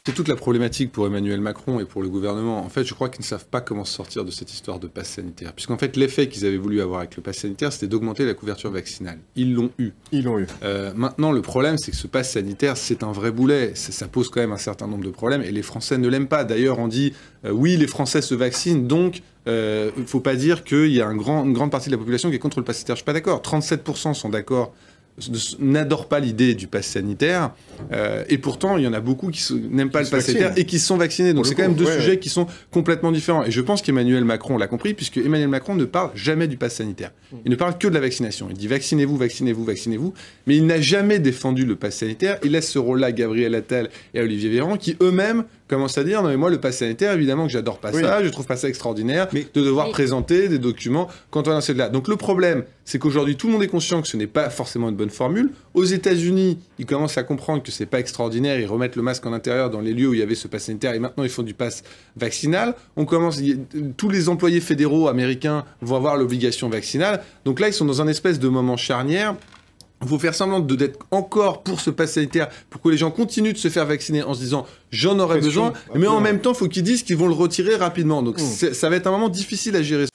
C'est toute la problématique pour Emmanuel Macron et pour le gouvernement. En fait, je crois qu'ils ne savent pas comment sortir de cette histoire de passe sanitaire. Puisqu'en fait, l'effet qu'ils avaient voulu avoir avec le passe sanitaire, c'était d'augmenter la couverture vaccinale. Ils l'ont eu. Ils l'ont eu. Maintenant, le problème, c'est que ce passe sanitaire, c'est un vrai boulet. Ça pose quand même un certain nombre de problèmes et les Français ne l'aiment pas. D'ailleurs, on dit, oui, les Français se vaccinent, donc il ne faut pas dire qu'il y a une grande partie de la population qui est contre le passe sanitaire. Je ne suis pas d'accord. 37% sont d'accord, n'adorent pas l'idée du pass sanitaire, et pourtant il y en a beaucoup qui n'aiment pas le pass sanitaire et qui se sont vaccinés. Donc c'est quand même deux sujets qui sont complètement différents. Et je pense qu'Emmanuel Macron l'a compris, puisque Emmanuel Macron ne parle jamais du pass sanitaire. Il ne parle que de la vaccination. Il dit vaccinez-vous, vaccinez-vous, vaccinez-vous, mais il n'a jamais défendu le pass sanitaire. Il laisse ce rôle-là à Gabriel Attal et à Olivier Véran, qui eux-mêmes commencent à dire non mais moi le pass sanitaire, évidemment que j'adore pas ça, je trouve pas ça extraordinaire de devoir présenter des documents quand on a celle-là. Donc le problème, c'est qu'aujourd'hui tout le monde est conscient que ce n'est pas forcément une bonne formule. Aux États-Unis, ils commencent à comprendre que c'est pas extraordinaire, ils remettent le masque en intérieur dans les lieux où il y avait ce pass sanitaire et maintenant ils font du pass vaccinal. Tous les employés fédéraux américains vont avoir l'obligation vaccinale. Donc là, ils sont dans un espèce de moment charnière. Il faut faire semblant d'être encore pour ce pass sanitaire, pour que les gens continuent de se faire vacciner en se disant j'en aurai besoin, mais en même temps, il faut qu'ils disent qu'ils vont le retirer rapidement. Donc ça va être un moment difficile à gérer.